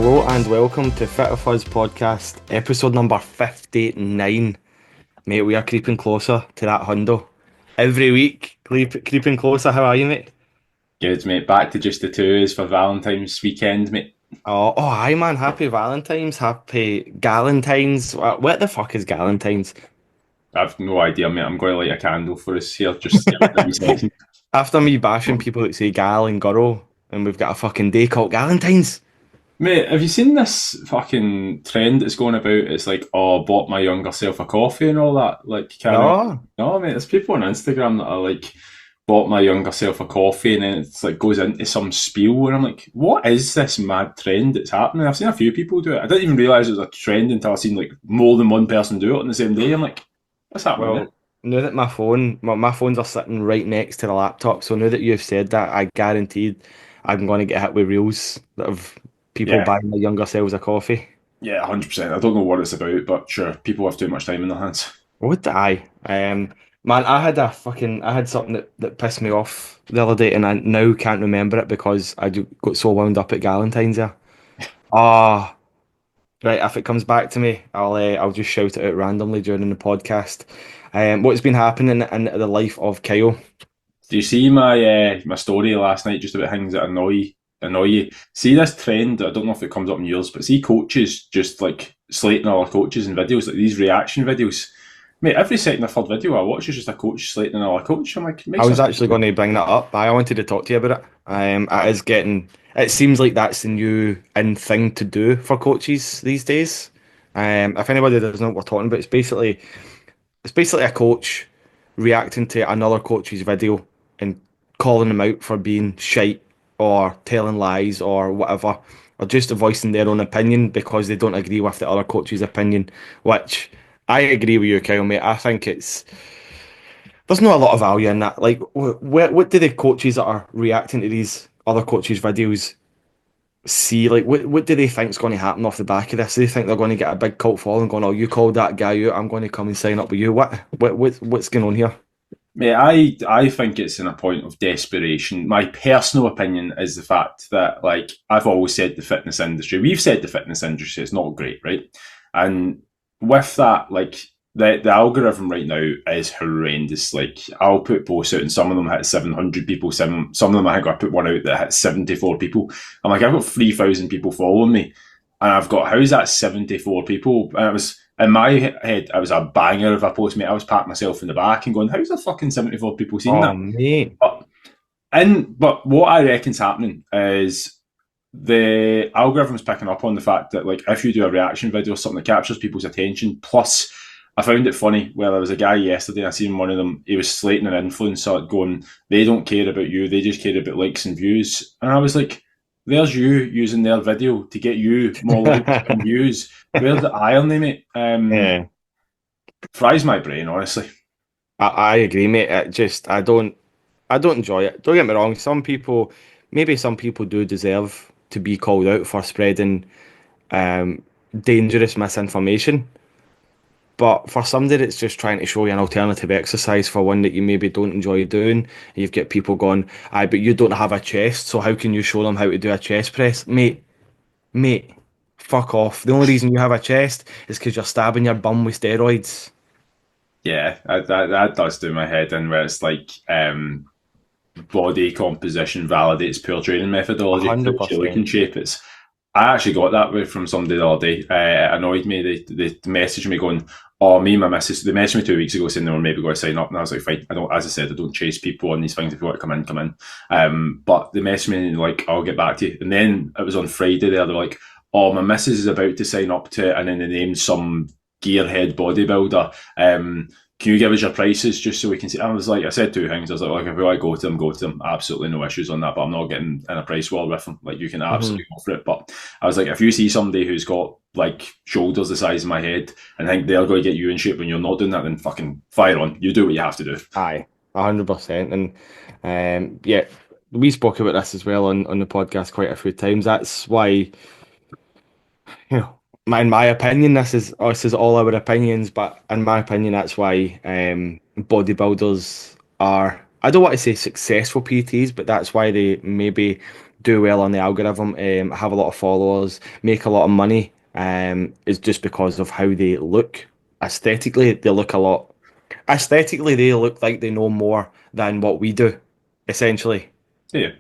Hello and welcome to Fit of Us podcast, episode number 59. Mate, we are creeping closer to that hundo. Every week, creeping closer. How are you, mate? Good, mate. Back to just the twos for Valentine's weekend, mate. Hi, man. Happy Valentine's. Happy Galentine's. What the fuck is Galentine's? I've no idea, mate. I'm going to light a candle for us here. Just give me a second. After me bashing people that say gal and girl, and we've got a fucking day called Galentine's. Mate, have you seen this fucking trend that's going about? It's like, oh, bought my younger self a coffee and all that. Like, you can't. No. No, mate. There's people on Instagram that are like, bought my younger self a coffee, and then it's like goes into some spiel, and I'm like, what is this mad trend that's happening? I've seen a few people do it. I didn't even realise it was a trend until I seen like more than one person do it on the same day. I'm like, what's happening, mate? Well, now that my phones are sitting right next to the laptop, so now that you've said that, I guaranteed I'm going to get hit with reels that of people Yeah. buying their younger selves a coffee. Yeah, 100%. I don't know what it's about, but sure, people have too much time in their hands. What the I? Man, I had something that pissed me off the other day, and I now can't remember it because got so wound up at Galentine's there. Ah, right. If it comes back to me, I'll just shout it out randomly during the podcast. What's been happening in the life of Kyle? Do you see my story last night just about things that annoy you? See this trend? I don't know if it comes up in yours, but see coaches just like slating other coaches in videos, like these reaction videos. Mate, every second or third video I watch is just a coach slating another coach. I'm like, it I makes was sense. actually going to bring that up. I wanted to talk to you about it. It is getting. It seems like that's the new in thing to do for coaches these days. If anybody doesn't know what we're talking about, it's basically a coach reacting to another coach's video and calling them out for being shite or telling lies or whatever, or just voicing their own opinion because they don't agree with the other coach's opinion. Which I agree with you, Kyle, mate. I think there's not a lot of value in that. Like, what do the coaches that are reacting to these other coaches' videos see? Like, what do they think's going to happen off the back of this? Do they think they're going to get a big cult following, going, "Oh, you called that guy out. I'm going to come and sign up with you." What's going on here? Mate, I think it's in a point of desperation. My personal opinion is the fact that, like, I've always said the fitness industry, we've said the fitness industry is not great, right? And with that, like, the algorithm right now is horrendous. Like, I'll put posts out and some of them hit 700 people, some of them I think I put one out that hit 74 people. I'm like, I've got 3,000 people following me. And I've got, how's that 74 people? And it was, in my head, I was a banger of a post, mate. I was patting myself in the back and going, how's the fucking 74 people seen Oh, that? mate. But, but what I reckon's happening is the algorithm's picking up on the fact that, like, if you do a reaction video, something that captures people's attention, plus I found it funny. Well, there was a guy yesterday, I seen one of them, he was slating an influencer going, they don't care about you, they just care about likes and views. And I was like, there's you using their video to get you more likes and views. Where's the irony, mate? Yeah, Fries my brain, honestly. I agree, mate. I don't enjoy it. Don't get me wrong. Maybe some people do deserve to be called out for spreading um, dangerous misinformation. But for somebody that's just trying to show you an alternative exercise for one that you maybe don't enjoy doing, you've got people going, aye, but you don't have a chest, so how can you show them how to do a chest press? Mate, fuck off. The only reason you have a chest is because you're stabbing your bum with steroids. Yeah, that does do my head in, where it's like body composition validates poor training methodology. It puts you look 100%. in shape. It's I actually got that way from somebody the other day. It annoyed me. They messaged me going, "Oh, me and my missus." They messaged me 2 weeks ago saying they were maybe going to sign up, and I was like, "Fine." I don't, as I said, I don't chase people on these things. If you want to come in, come in. But they messaged me and like, "I'll get back to you." And then it was on Friday. They're like, "Oh, my missus is about to sign up to it," and then they named some gearhead bodybuilder. Can you give us your prices just so we can see? I was like, I said two things. I was like, if I go to them, go to them. Absolutely no issues on that, but I'm not getting in a price war with them. Like, you can Hmm. absolutely go for it. But I was like, if you see somebody who's got like shoulders the size of my head and think they're going to get you in shape when you're not doing that, then fucking fire on. You do what you have to do. Aye, 100%. And yeah, we spoke about this as well on the podcast quite a few times. That's why, in my opinion, this is all our opinions, but in my opinion, that's why bodybuilders are I don't want to say successful PTs, but that's why they maybe do well on the algorithm, have a lot of followers, make a lot of money, is just because of how they look. Aesthetically, they look a lot. Aesthetically, they look like they know more than what we do, essentially. Yeah,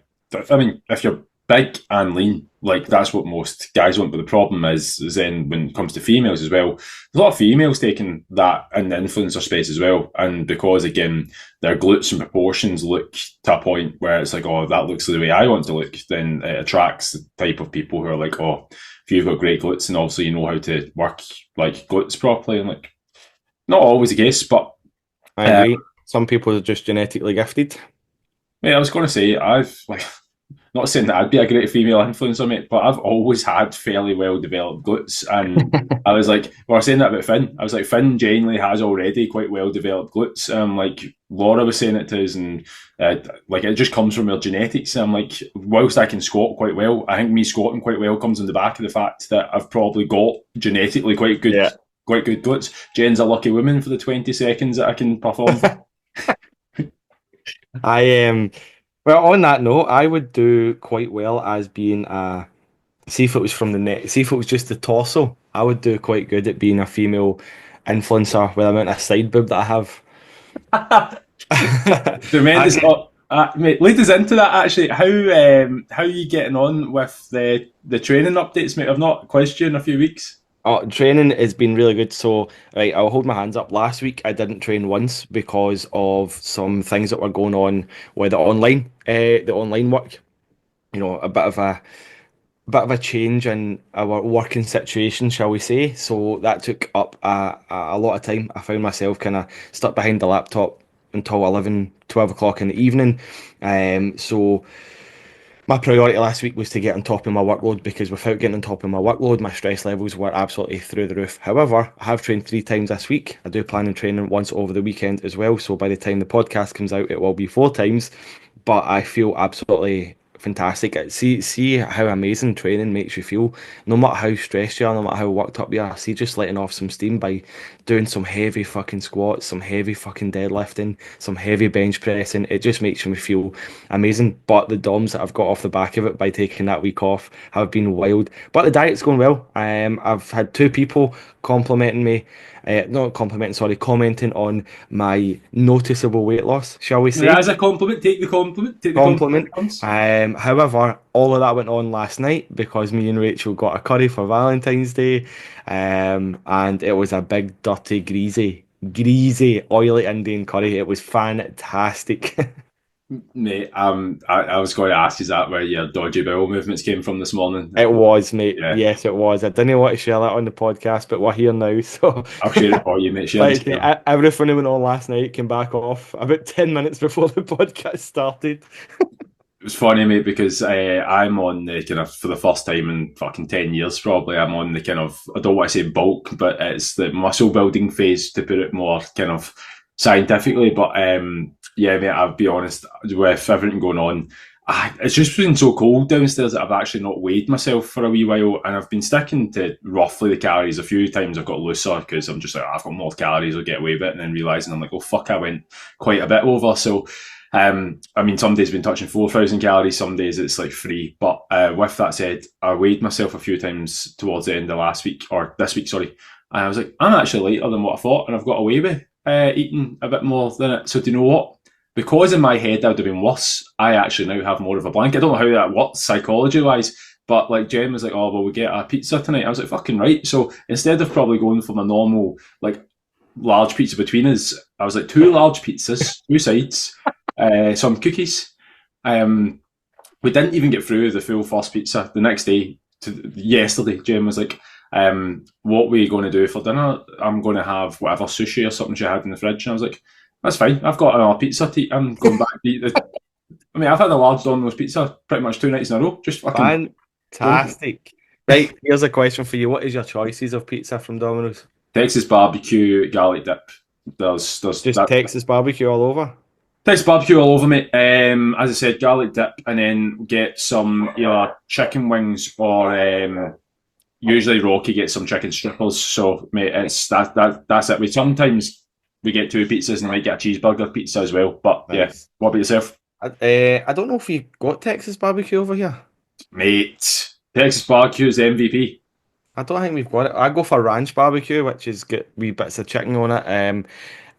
I mean, if you're big and lean, like that's what most guys want. But the problem is then when it comes to females as well, there's a lot of females taking that in the influencer space as well. And because again, their glutes and proportions look to a point where it's like, oh, that looks the way I want to look, then it attracts the type of people who are like, oh, if you've got great glutes and also you know how to work like glutes properly, and like not always the case, but I agree. Some people are just genetically gifted. mate, I was going to say I've like not saying that I'd be a great female influencer, mate, but I've always had fairly well developed glutes. And I was like, well, I was saying that about Finn. I was like, Finn genuinely has already quite well developed glutes. Like Laura was saying it to us, and like it just comes from her genetics. And I'm like, whilst I can squat quite well, I think me squatting quite well comes on the back of the fact that I've probably got genetically quite good. Yeah. Quite good glutes. Jen's a lucky woman for the 20 seconds that I can perform. I am. Well, on that note, I would do quite well as being a. See if it was from the neck. See if it was just the torso. I would do quite good at being a female influencer with the amount of side boob that I have. Tremendous. Mate, lead us into that actually. How are you getting on with the training updates, mate? I've not quizzed you in a few weeks. Oh, training has been really good. So, right, I'll hold my hands up. Last week, I didn't train once because of some things that were going on with the online work. You know, a bit of a change in our working situation, shall we say? So that took up a lot of time. I found myself kind of stuck behind the laptop until 11, 12 o'clock in the evening. So my priority last week was to get on top of my workload, because without getting on top of my workload, my stress levels were absolutely through the roof. However, I have trained 3 times this week. I do plan on training once over the weekend as well. So by the time the podcast comes out, it will be 4 times. But I feel absolutely fantastic. See how amazing training makes you feel. No matter how stressed you are, no matter how worked up you are, see just letting off some steam by doing some heavy fucking squats, some heavy fucking deadlifting, some heavy bench pressing. It just makes me feel amazing. But the DOMs that I've got off the back of it by taking that week off have been wild. But the diet's going well. I've had 2 people complimenting me. Commenting on my noticeable weight loss, shall we say? As a compliment, take the compliment. However, all of that went on last night because me and Rachel got a curry for Valentine's Day, and it was a big, dirty, greasy, oily Indian curry. It was fantastic. Mate, I was going to ask, is that where your dodgy bowel movements came from this morning? It was, mate. Yeah. Yes, it was. I didn't want to share that on the podcast, but we're here now, so I'll share it for you, mate. Everything that went on last night came back off about 10 minutes before the podcast started. It was funny, mate, because I'm on the kind of, for the first time in fucking 10 years probably, I'm on the kind of, I don't want to say bulk, but it's the muscle building phase, to put it more kind of scientifically. But yeah, mate, I'll be honest, with everything going on, it's just been so cold downstairs that I've actually not weighed myself for a wee while, and I've been sticking to roughly the calories. A few times I've got looser because I'm just like, I've got more calories, I'll get away with it, and then realising I'm like, oh fuck, I went quite a bit over. So I mean, some days been touching 4,000 calories, some days it's like 3. But with that said, I weighed myself a few times towards the end of last week, or this week, sorry, and I was like, I'm actually lighter than what I thought, and I've got away with eating a bit more than it. So do you know what? Because in my head I would have been worse, I actually now have more of a blank. I don't know how that works psychology-wise, but like Jen was like, oh, well, we get a pizza tonight. I was like, fucking right. So instead of probably going for my normal, like, large pizza between us, I was like, 2 large pizzas, 2 sides, some cookies. We didn't even get through the full first pizza. The next day, yesterday, Jen was like, what were you going to do for dinner? I'm going to have whatever sushi or something she had in the fridge. And I was like, that's fine. I've got another pizza to eat. I'm going back to eat this. I mean, I've had a large Domino's pizza pretty much 2 nights in a row. Just fucking fantastic. Right, here's a question for you. What is your choices of pizza from Domino's? Texas barbecue, garlic dip. There's just Texas barbecue all over? Texas barbecue all over, mate. As I said, garlic dip, and then get some either chicken wings or usually Rocky gets some chicken strippers. So, mate, it's that's it. We sometimes we get two pizzas and I might get a cheeseburger pizza as well. But yeah, Nice. what about yourself? I don't know if we got Texas barbecue over here. Mate, Texas barbecue's the MVP. I don't think we've got it. I go for ranch barbecue, which is got wee bits of chicken on it, and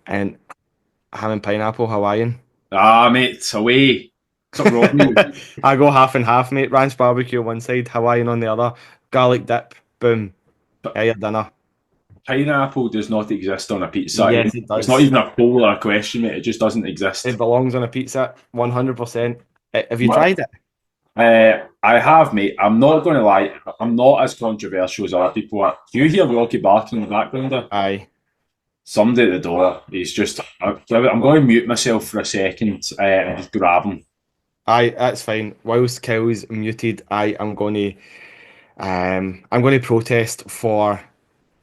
ham and pineapple Hawaiian. Ah, mate, away. Something wrong with you. I go half and half, mate. Ranch barbecue on one side, Hawaiian on the other. Garlic dip, boom. But Yeah, your dinner. pineapple does not exist on a pizza. Yes, it It's not does. even a poll or a question, mate. It just doesn't It exist. belongs on a pizza, 100%. Have you tried it? I have, mate. I'm not going to lie. I'm not as controversial as other people are. Do you hear Rocky barking in the background there? Aye. Somebody at the door. He's just. I'm going to mute myself for a second and just grab him. Aye, that's fine. Whilst Kel's muted, I'm going to protest for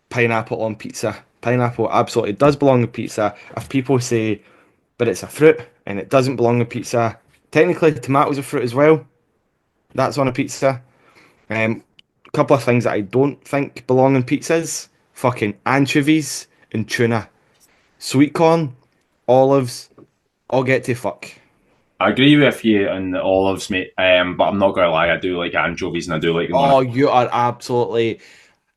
pineapple on pizza. Pineapple absolutely does belong on pizza. If people say, but it's a fruit and it doesn't belong on pizza, technically tomatoes a fruit as well. That's on a pizza. A couple of things that I don't think belong in pizzas: fucking anchovies and tuna, sweet corn, olives, all get to fuck. I agree with you on the olives, mate. But I'm not going to lie. I do like anchovies and I do like them on it. Oh, you are absolutely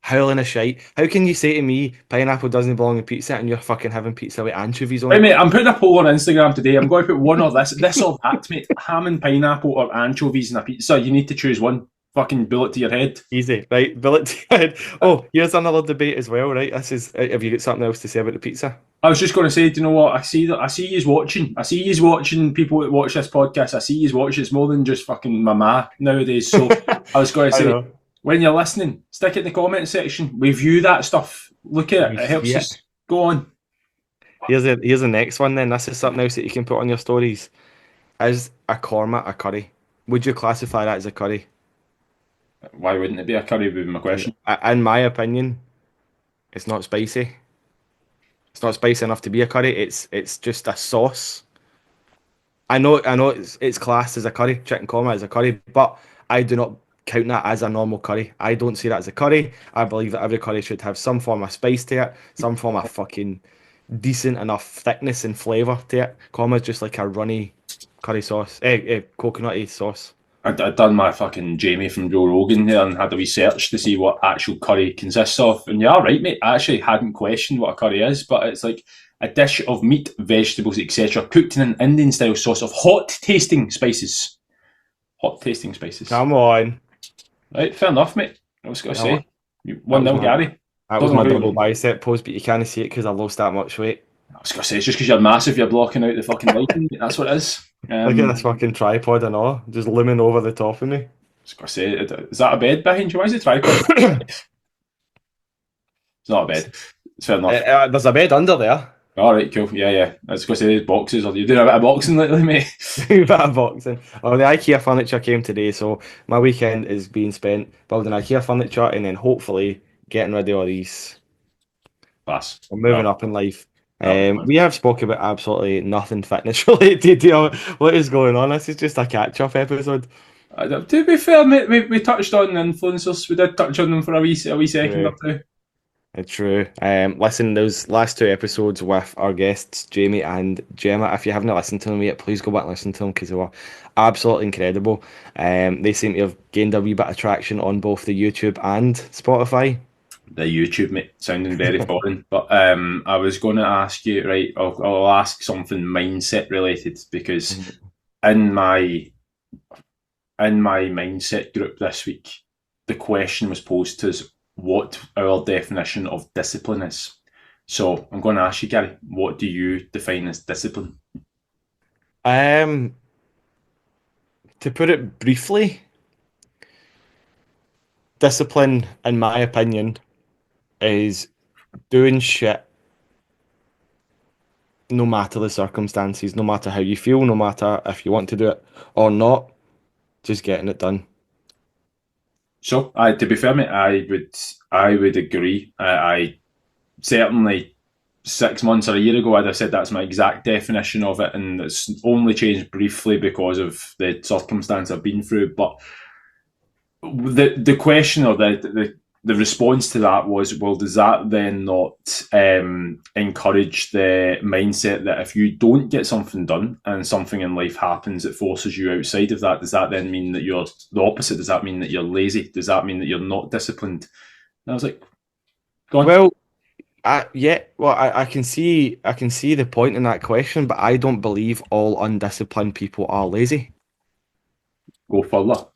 howling a shite. How can you say to me pineapple doesn't belong in pizza and you're fucking having pizza with anchovies on Right, it? mate, I'm putting a poll on Instagram today. I'm going to put one or this or that, mate. Ham and pineapple or anchovies in a pizza. You need to choose one. Fucking bullet to your head. Easy, right? Billet to your head. Oh, here's another debate as well, right? This is. Have you got something else to say about the pizza? I was just going to say, do you know what? I see that. I see yous watching. I see yous watching people that watch this podcast. I see yous watching. It's more than just fucking my ma nowadays. So I was going to I say, know. when you're listening, stick it in the comment section. We view that stuff. Look at it. It helps Yeah. us. Go on. Here's the next one. Then this is something else that you can put on your stories. Is a korma a curry? Would you classify that as a curry? Why wouldn't it be a curry? Would be my question. In my opinion, it's not spicy. It's not spicy enough to be a curry. It's just a sauce. I know it's classed as a curry. Chicken korma is a curry, but I do not count that as a normal curry. I don't see that as a curry. I believe that every curry should have some form of spice to it, some form of fucking decent enough thickness and flavour to it. Korma is just like a runny curry sauce, coconutty sauce. I'd done my fucking Jamie from Joe Rogan here and had a research to see what actual curry consists of. And yeah, right, mate. I actually hadn't questioned what a curry is, but it's like a dish of meat, vegetables, etc., cooked in an Indian style sauce of hot tasting spices. Hot tasting spices. Come on, Right, fair enough, mate. I was going to Come on. say. 1-0, my- Gary. that was Don't my agree double with- bicep pose, but you can't see it because I lost that much weight. I was going to say, it's just because you're massive, you're blocking out the fucking lighting. That's what it is. Look at this fucking tripod and all, just looming over the top of me. I was going to say, is that a bed behind you? Why is it tripod? It's not a bed. It's fair enough. There's a bed under there. All right, cool. Yeah. I was going to say boxes. Are you doing a bit of boxing lately, mate? Bit of boxing. Oh, the IKEA furniture came today, so my weekend is being spent building IKEA furniture and then hopefully getting rid of all these. Pass. I'm moving up in life. No. We have spoken about absolutely nothing fitness related. What is going on? This is just a catch-up episode. To be fair, mate, we touched on influencers. We did touch on them for a wee second Yeah. or two. True. Listen, those last two episodes with our guests, Jamie and Gemma, if you haven't listened to them yet, please go back and listen to them because they were absolutely incredible. They seem to have gained a wee bit of traction on both the YouTube and Spotify. The YouTube, mate, sounding very foreign. But I was going to ask you, right, I'll ask something mindset related because in my mindset group this week, the question was posed to us what our definition of discipline is. So I'm going to ask you, Gary, what do you define as discipline? To put it briefly, discipline, in my opinion, is doing shit no matter the circumstances, no matter how you feel, no matter if you want to do it or not, just getting it done. So, to be fair, mate, I would agree. I certainly 6 months or a year ago, I'd have said that's my exact definition of it, and it's only changed briefly because of the circumstance I've been through. But the question or the response to that was, well, does that then not encourage the mindset that if you don't get something done and something in life happens that forces you outside of that, does that then mean that you're the opposite? Does that mean that you're lazy? Does that mean that you're not disciplined? And I was like, go on, Well, I can see the point in that question, but I don't believe all undisciplined people are lazy. go further.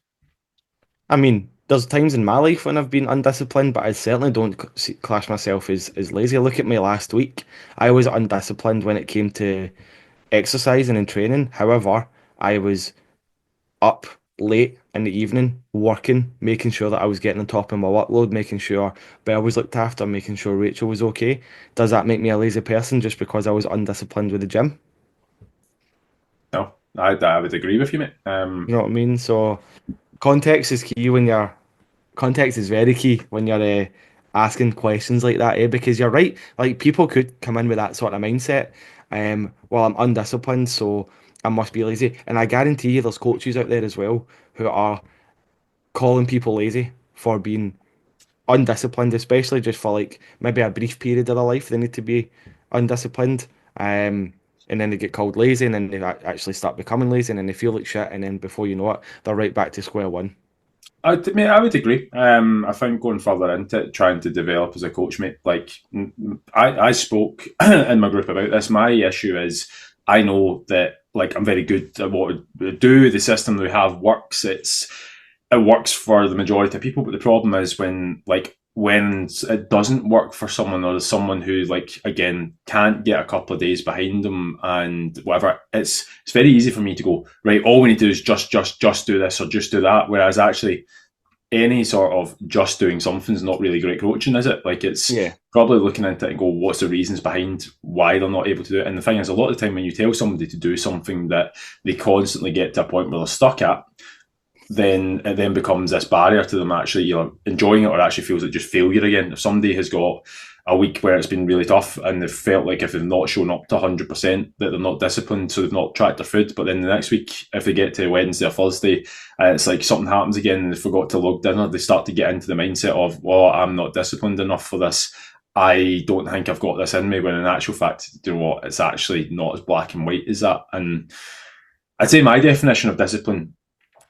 I mean, there's times in my life when I've been undisciplined, but I certainly don't class myself as lazy. Look at me last week. I was undisciplined when it came to exercising and training. However, I was up late in the evening, working, making sure that I was getting on top of my workload, making sure Belle was looked after, making sure Rachel was okay. Does that make me a lazy person just because I was undisciplined with the gym? No, I would agree with you, mate. You know what I mean? So context is key when you're context is very key when you're asking questions like that, because you're right. Like people could come in with that sort of mindset. Well, I'm undisciplined, so I must be lazy. And I guarantee you, there's coaches out there as well who are calling people lazy for being undisciplined, especially just for like maybe a brief period of their life. They need to be undisciplined. And then they get called lazy, and then they actually start becoming lazy, and then they feel like shit, and then before you know it, they're right back to square one. Mate, I would agree. I think going further into it, trying to develop as a coach, mate, like I spoke in my group about this. My issue is I know that like I'm very good at what I do. The system that we have works. It works for the majority of people, but the problem is when it doesn't work for someone, or someone who like again can't get a couple of days behind them and whatever, it's very easy for me to go, right, all we need to do is just do this or just do that, whereas actually any sort of just doing something is not really great coaching, is it? Like it's Yeah. probably looking into it and go, what's the reasons behind why they're not able to do it? And the thing is, a lot of the time when you tell somebody to do something that they constantly get to a point where they're stuck at, then it then becomes this barrier to them actually, you know, enjoying it, or actually feels like just failure again. If somebody has got a week where it's been really tough and they've felt like if they've not shown up to 100%, that they're not disciplined, so they've not tracked their food, but then the next week, if they get to Wednesday or Thursday, it's like something happens again and they forgot to log dinner, they start to get into the mindset of, well, I'm not disciplined enough for this. I don't think I've got this in me, when in actual fact, you know what, it's actually not as black and white as that. And I'd say my definition of discipline,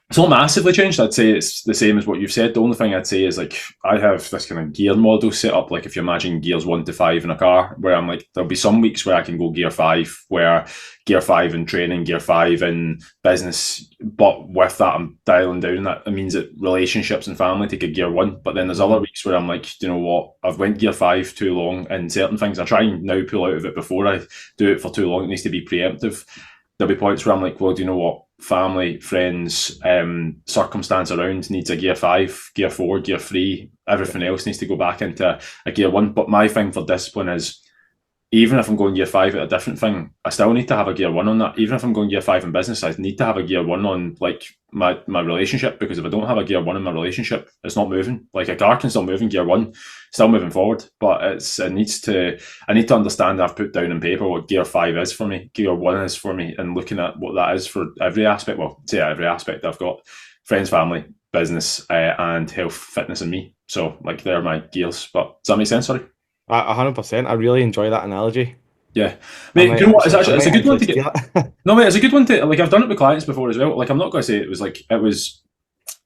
it's not massively changed. I'd say it's the same as what you've said. The only thing I'd say is like I have this kind of gear model set up. Like if you imagine gears 1 to 5 in a car, where I'm like, there'll be some weeks where I can go gear 5, where gear 5 in training, gear 5 in business. But with that, I'm dialing down. That it means that relationships and family take a gear 1. But then there's other weeks where I'm like, you know what, I've went gear 5 too long in certain things. I try and now pull out of it before I do it for too long. It needs to be preemptive. There'll be points where I'm like, well, do you know what? Family, friends, circumstance around needs a gear 5, gear 4, gear 3. Everything else needs to go back into a gear 1. But my thing for discipline is, even if I'm going gear 5 at a different thing, I still need to have a gear 1 on that. Even if I'm going gear 5 in business, I need to have a gear 1 on like my relationship, because if I don't have a gear 1 in my relationship, it's not moving. Like a car can still move in gear 1, still moving forward, but I need to understand, I've put down on paper what gear 5 is for me, gear 1 is for me, and looking at what that is for every aspect. Well, say every aspect I've got: friends, family, business, and health, fitness, and me. So like they're my gears. But does that make sense? Sorry. 100%. I really enjoy that analogy. Yeah, mate. You know what? It's a good one to get. No, mate, it's a good one to like. I've done it with clients before as well. Like, I'm not going to say it was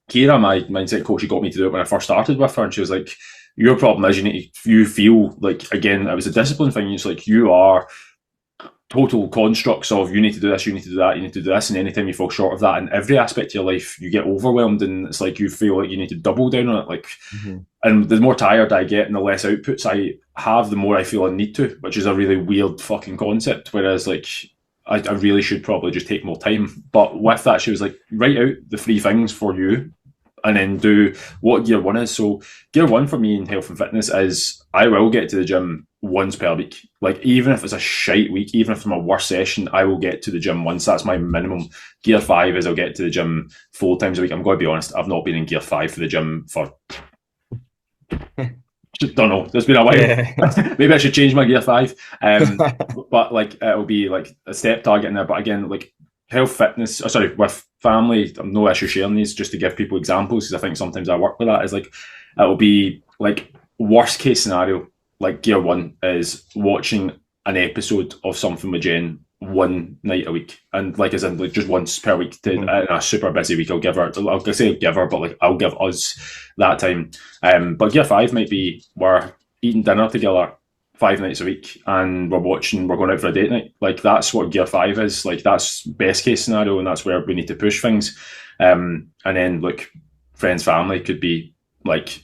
Kira, my mindset coach, who got me to do it when I first started with her, and she was like, "Your problem is you feel like, again, it was a discipline thing. It's like you are total constructs of you need to do this, you need to do that, you need to do this, and anytime you fall short of that in every aspect of your life, you get overwhelmed, and it's like you feel like you need to double down on it. Like, and the more tired I get and the less outputs I have, the more I feel I need to, which is a really weird fucking concept. Whereas like I really should probably just take more time. But with that, she was like, write out the 3 things for you, and then do what gear 1 is. So gear 1 for me in health and fitness is I will get to the gym once per week. Like, even if it's a shite week, even if it's my worst session, I will get to the gym once. That's my minimum. Gear 5 is I'll get to the gym 4 times a week. I'm going to be honest, I've not been in gear 5 for the gym for don't know, there's been a while. Yeah. Maybe I should change my gear 5. But like it'll be like a step target in there. But again, like health, fitness, with family, I'm no issue sharing these just to give people examples, because I think sometimes I work with that. Is like it'll be like worst case scenario, like gear one is watching an episode of something with Jen one night a week, and like as in like just once per week. To in a super busy week, I'll give her. I'll say give her, but like I'll give us that time. But gear five might be we're eating dinner together 5 nights a week, and we're going out for a date night. Like that's what gear five is. Like that's best case scenario, and that's where we need to push things. And then look, friends, family could be like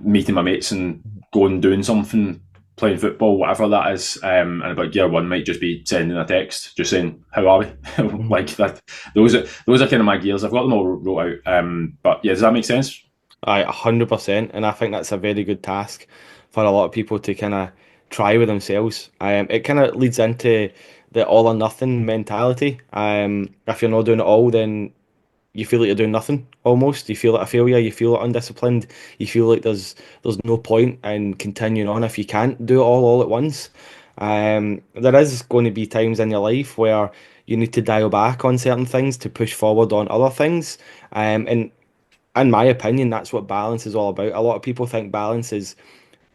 meeting my mates and going doing something, playing football, whatever that is. And about gear one might just be sending a text, just saying, "How are we?" Like that. Those are kind of my gears. I've got them all wrote out. But yeah, does that make sense? 100%, and I think that's a very good task for a lot of people to kind of try with themselves. It kind of leads into the all or nothing mentality. If you're not doing it all, then you feel like you're doing nothing almost. You feel like a failure. You feel like undisciplined. You feel like there's no point in continuing on if you can't do it all at once. There is going to be times in your life where you need to dial back on certain things to push forward on other things. And in my opinion, that's what balance is all about. A lot of people think balance is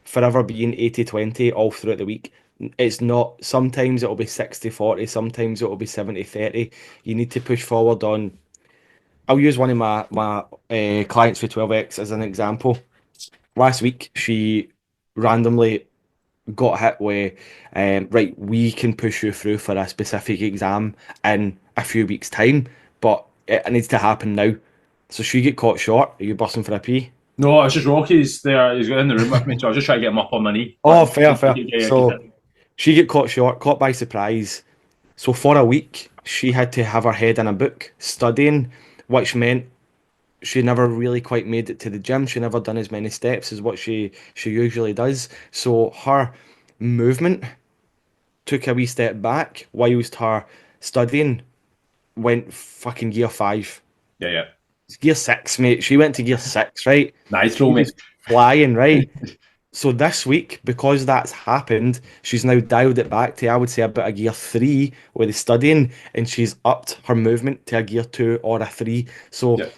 forever being 80-20 all throughout the week. It's not. Sometimes it'll be 60-40, sometimes it'll be 70-30. You need to push forward on. I'll use one of my clients for 12x as an example. Last week, she randomly got hit with, right, we can push you through for a specific exam in a few weeks' time, but it needs to happen now. So she get caught short. Are you busting for a pee? No, it's just Rocky's there. He's got in the room with me, so I was just trying to get him up on my knee. Oh, But fair, fair. keep So she get caught short, caught by surprise. So for a week, she had to have her head in a book studying, which meant she never really quite made it to the gym. She never done as many steps as what she usually does. So her movement took a wee step back whilst her studying went fucking gear five. Yeah, yeah. It's gear six, mate. She went to gear six, right? Nitro, She mate. was flying, right? So this week, because that's happened, she's now dialed it back to, I would say, about a gear three with the studying, and she's upped her movement to a gear two or a three. So Yeah.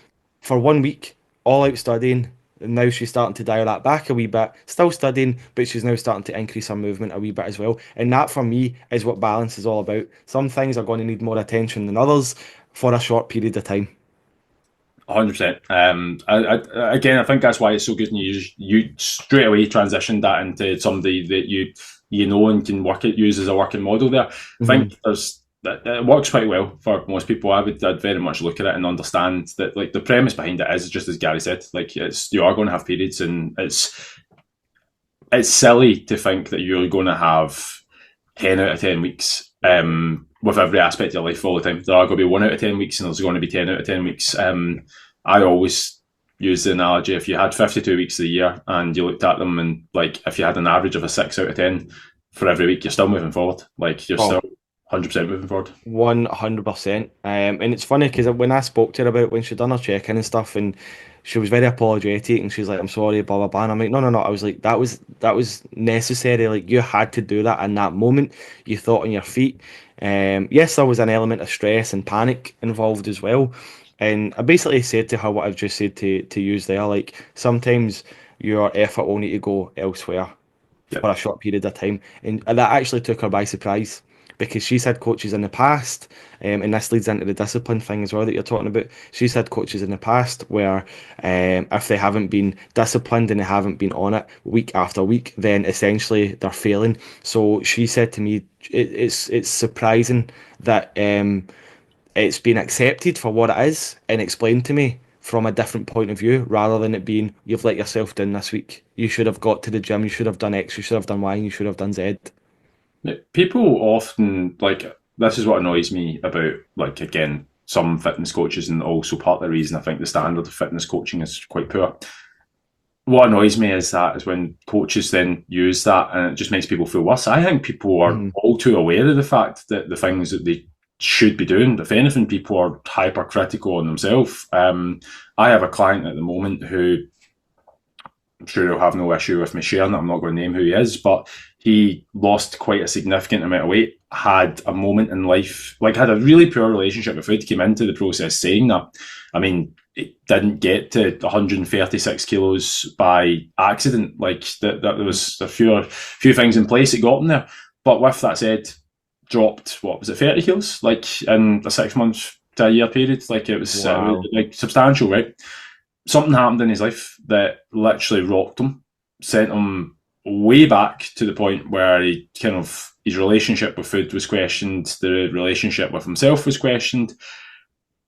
for 1 week, all out studying, and now she's starting to dial that back a wee bit. Still studying, but she's now starting to increase her movement a wee bit as well. And that, for me, is what balance is all about. Some things are going to need more attention than others for a short period of time. 100%. Again, I think that's why it's so good, and you straight away transitioned that into somebody that you know and can use as a working model. There, I Mhm. think it works quite well for most people. I'd very much look at it and understand that like the premise behind it is just as Gary said. Like you are going to have periods, and it's silly to think that you're going to have 10 out of 10 weeks. With every aspect of your life all the time. There are going to be 1 out of 10 weeks, and there's going to be 10 out of 10 weeks. I always use the analogy: if you had 52 weeks of the year and you looked at them, and like if you had an average of a 6 out of 10 for every week, you're still moving forward. Like you're Oh, still 100% moving forward. 100%. And it's funny because when I spoke to her about when she'd done her check-in and stuff, and she was very apologetic, and she was like, "I'm sorry, blah blah blah." And I'm like, "No, no, no." I was like, "That was necessary. Like you had to do that in that moment. You thought on your feet." Yes, there was an element of stress and panic involved as well. And I basically said to her what I've just said to use there. Like sometimes your effort will need to go elsewhere for Yep. a short period of time. And that actually took her by surprise because she's had coaches in the past, and this leads into the discipline thing as well that you're talking about. She's had coaches in the past where if they haven't been disciplined and they haven't been on it week after week, then essentially they're failing. So she said to me, it's surprising that it's been accepted for what it is and explained to me from a different point of view rather than it being you've let yourself down this week. You should have got to the gym, you should have done X, you should have done Y, and you should have done Z. People often like this is what annoys me about like again some fitness coaches, and also part of the reason I think the standard of fitness coaching is quite poor. What annoys me is when coaches then use that, and it just makes people feel worse. I think people are Mhm. all too aware of the fact that the things that they should be doing, if anything, people are hypercritical on themselves. I have a client at the moment who I'm sure he'll have no issue with me sharing it. I'm not going to name who he is, but he lost quite a significant amount of weight, had a moment in life, like had a really poor relationship with food, came into the process saying that. I mean, it didn't get to 136 kilos by accident. Like that there was a few things in place that got him there. But with that said, dropped, what was it, 30 kilos, like in a 6 month to a year period. Like it was Wow. like substantial, right? Something happened in his life that literally rocked him, sent him way back to the point where he kind of his relationship with food was questioned, the relationship with himself was questioned.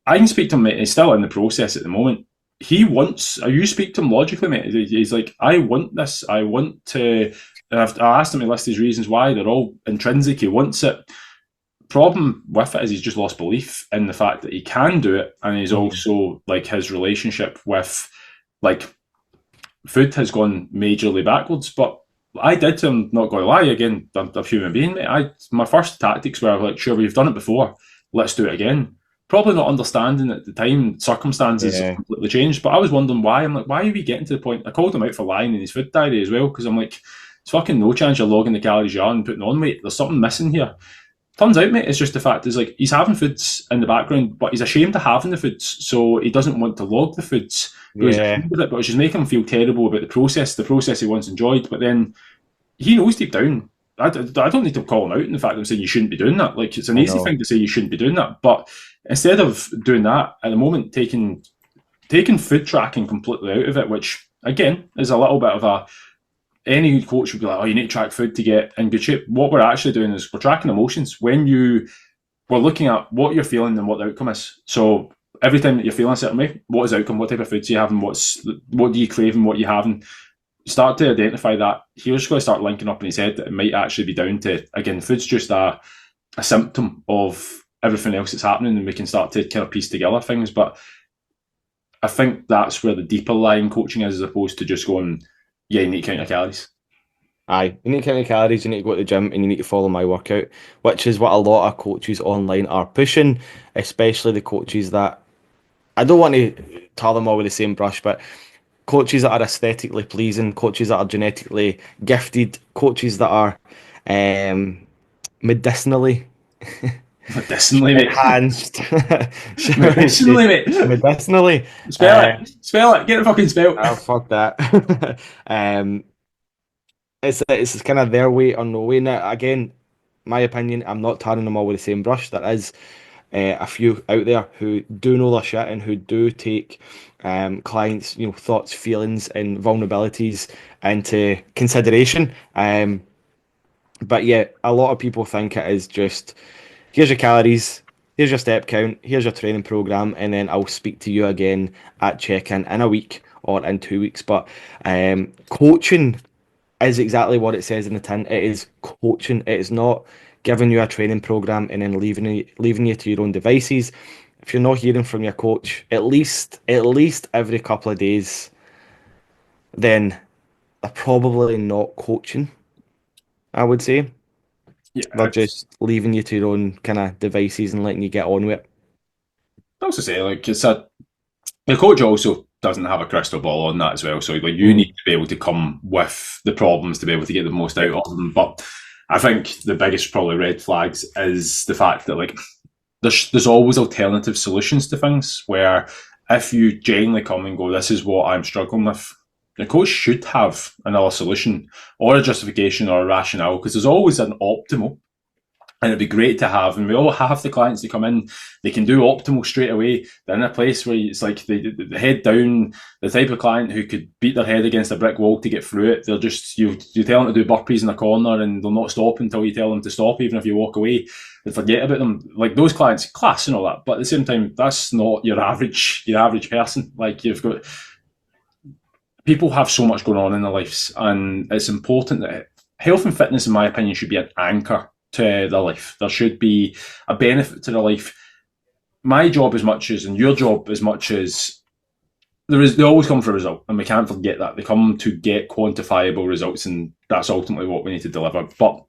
I can speak to him, mate. He's still in the process at the moment. He wants. You speak to him logically, mate. He's like, I want this. I want to. And I asked him to list his reasons why. They're all intrinsic. He wants it. Problem with it is he's just lost belief in the fact that he can do it, and he's Mhm. also like his relationship with like food has gone majorly backwards. But I did to him, not going to lie, again, I'm a human being, mate. My first tactics were like, sure, we've done it before, let's do it again. Probably not understanding at the time, circumstances have Yeah. completely changed, but I was wondering why. I'm like, why are we getting to the point? I called him out for lying in his food diary as well, because I'm like, it's fucking no chance you're logging the calories you are and putting on weight. There's something missing here. Turns out, mate, it's just the fact is like he's having foods in the background, but he's ashamed of having the foods, so he doesn't want to log the foods. Because he's Yeah. ashamed of it, but it's just making him feel terrible about the process he once enjoyed. But then he knows deep down. I don't need to call him out in the fact that I'm saying you shouldn't be doing that. Like it's an I easy know. thing to say you shouldn't be doing that, but instead of doing that at the moment, taking food tracking completely out of it, which again is a little bit of a any coach would be like, oh, you need to track food to get in good shape. What we're actually doing is we're tracking emotions. We're looking at what you're feeling and what the outcome is. So every time that you're feeling a certain way, what is the outcome? What type of foods are you having? What do you crave and what you having? Start to identify that. He's just going to start linking up in his head that it might actually be down to, again, food's just a symptom of everything else that's happening, and we can start to kind of piece together things. But I think that's where the deeper lying coaching is, as opposed to just going, yeah, you need to count your calories. Aye, you need to count your calories, you need to go to the gym, and you need to follow my workout, which is what a lot of coaches online are pushing, especially the coaches that I don't want to tar them all with the same brush, but coaches that are aesthetically pleasing, coaches that are genetically gifted, coaches that are medicinally Medicinally, mate. enhanced, shall we say, Medicinally, mate. medicinally. Spell it. Spell it. Get it fucking spelled. Oh, fuck that. um, it's kind of their way or no way. Now, again, my opinion, I'm not tarring them all with the same brush. There is a few out there who do know their shit and who do take clients, thoughts, feelings, and vulnerabilities into consideration. But yeah, a lot of people think it is just here's your calories, here's your step count, here's your training program, and then I'll speak to you again at check-in in a week or in 2 weeks. But coaching is exactly what it says in the tin. It is coaching. It is not giving you a training program and then leaving you to your own devices. If you're not hearing from your coach at least every couple of days, then they're probably not coaching, I would say. They're Yeah, just leaving you to your own kind of devices and letting you get on with it. I also say like it's a the coach also doesn't have a crystal ball on that as well. So like you need Mm. to be able to come with the problems to be able to get the most out of them. But I think the biggest probably red flags is the fact that like there's always alternative solutions to things where if you genuinely come and go, this is what I'm struggling with, the coach should have another solution or a justification or a rationale because there's always an optimal. And it'd be great to have, and we all have the clients that come in, they can do optimal straight away. They're in a place where it's like the head down, the type of client who could beat their head against a brick wall to get through it. They'll just, you tell them to do burpees in a corner and they'll not stop until you tell them to stop, even if you walk away and forget about them. Like those clients, class and all that. But at the same time, that's not your average person. Like you've got, people have so much going on in their lives and it's important that health and fitness, in my opinion, should be an anchor to their life. There should be a benefit to their life. My job as much as, and your job as much as, they always come for a result, and we can't forget that. They come to get quantifiable results, and that's ultimately what we need to deliver. But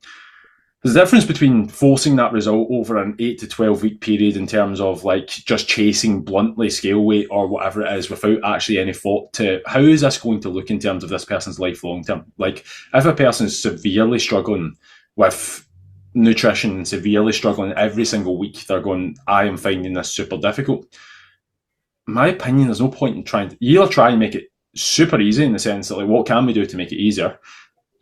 there's a difference between forcing that result over an 8 to 12 week period in terms of like just chasing bluntly scale weight or whatever it is without actually any thought to how is this going to look in terms of this person's life long term. Like if a person's severely struggling with nutrition, severely struggling every single week. They're going, I am finding this super difficult. In my opinion, there's no point in trying to, you either try and make it super easy in the sense that, like, what can we do to make it easier?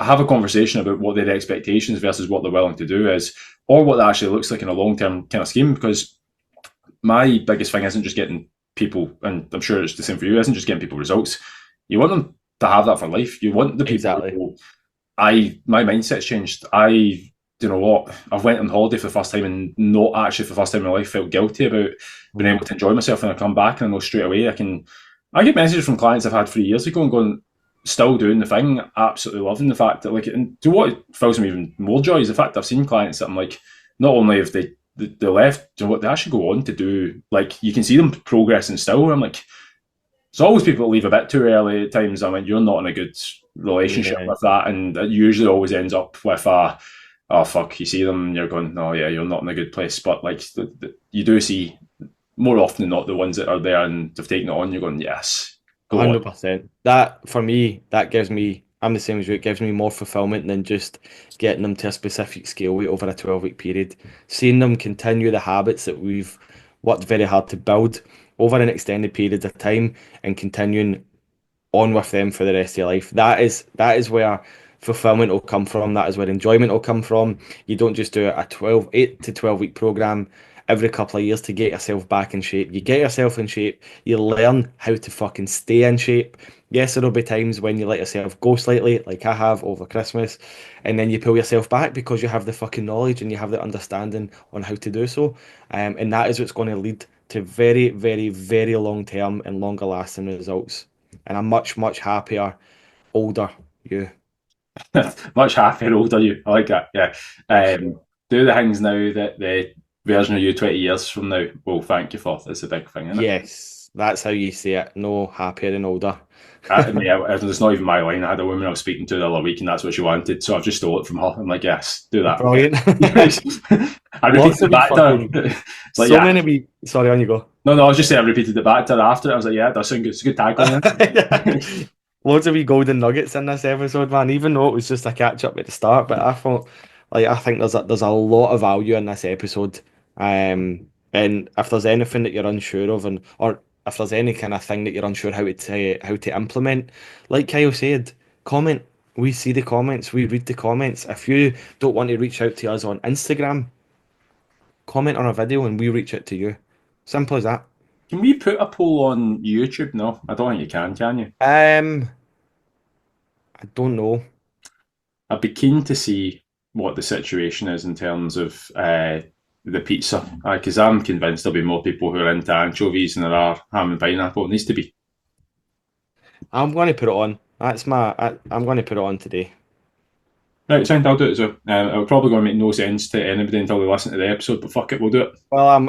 Have a conversation about what their expectations versus what they're willing to do is, or what that actually looks like in a long-term kind of scheme. Because my biggest thing isn't just getting people, and I'm sure it's the same for you, isn't just getting people results. You want them to have that for life. You want the people Exactly. to go, my mindset's changed. You know what, I've went on holiday for the first time and not actually for the first time in my life felt guilty about being able to enjoy myself, and I come back and I know straight away I get messages from clients I've had 3 years ago and going, still doing the thing, absolutely loving the fact that, like, and do what fills me even more joy is the fact I've seen clients that I'm like, not only have they left, you know what, they actually go on to do, like, you can see them progressing still. I'm like, there's always people that leave a bit too early at times. I mean, you're not in a good relationship with that, and it usually always ends up with a, oh fuck, you see them and you're going, no, yeah, you're not in a good place. But like, you do see more often than not the ones that are there and have taken it on, you're going, yes, go on. 100%. That, for me, that gives me, I'm the same as you, it gives me more fulfillment than just getting them to a specific scale weight over a 12-week period. Seeing them continue the habits that we've worked very hard to build over an extended period of time and continuing on with them for the rest of your life. That is where fulfillment will come from. That is where enjoyment will come from. You don't just do a 8 to 12 week program every couple of years to get yourself back in shape. You get yourself in shape, you learn how to fucking stay in shape. Yes, there'll be times when you let yourself go slightly, like I have over Christmas, and then you pull yourself back because you have the fucking knowledge and you have the understanding on how to do so. And that is what's going to lead to very, very, very long term and longer lasting results. And I'm much, much happier, older you. Much happier, older you. I like that. Yeah. Do the things now that the version of you 20 years from now will thank you for. It's a big thing, isn't it? Yes, that's how you say it. No, happier and older. It's not even my line. I had a woman I was speaking to the other week, and that's what she wanted. So I've just stole it from her. I'm like, yes, do that. Brilliant. I repeated it back to her. Like, so yeah. Many. Sorry, on you go. No, I was just saying I repeated it back to her after. I was like, yeah, that sounds good. It's a good tagline. Loads of wee golden nuggets in this episode, man. Even though it was just a catch up at the start, but I think there's a lot of value in this episode. And if there's anything that you're unsure of, or if there's any kind of thing that you're unsure how to implement, like Kyle said, comment. We see the comments, we read the comments. If you don't want to reach out to us on Instagram, comment on a video and we reach out to you. Simple as that. Can we put a poll on YouTube? No, I don't think you can you? I don't know. I'd be keen to see what the situation is in terms of the pizza, because I'm convinced there'll be more people who are into anchovies than there are ham and pineapple. It needs to be. I'm going to put it on. I'm going to put it on today. Right, I'll do it as well. It'll probably going to make no sense to anybody until they listen to the episode, but fuck it, we'll do it. Well, I'm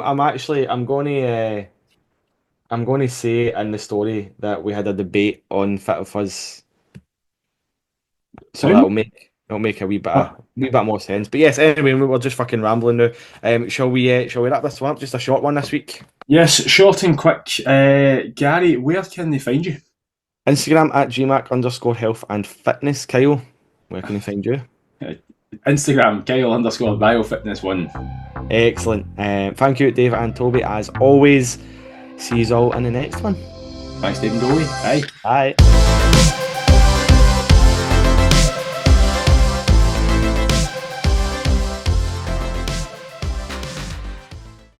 going to say in the story that we had a debate on Fit of Fuzz, so it'll make a wee bit more sense. But yes, anyway, we're just fucking rambling now. Shall we wrap this one up? Just a short one this week. Yes, short and quick. Gary, where can they find you? Instagram at gmac_health and fitness. Kyle, where can they find you? Instagram, Kyle_biofitness1. Excellent. Thank you, Dave and Toby, as always. See you all in the next one. Thanks, Dave and Dolly. Bye. Bye.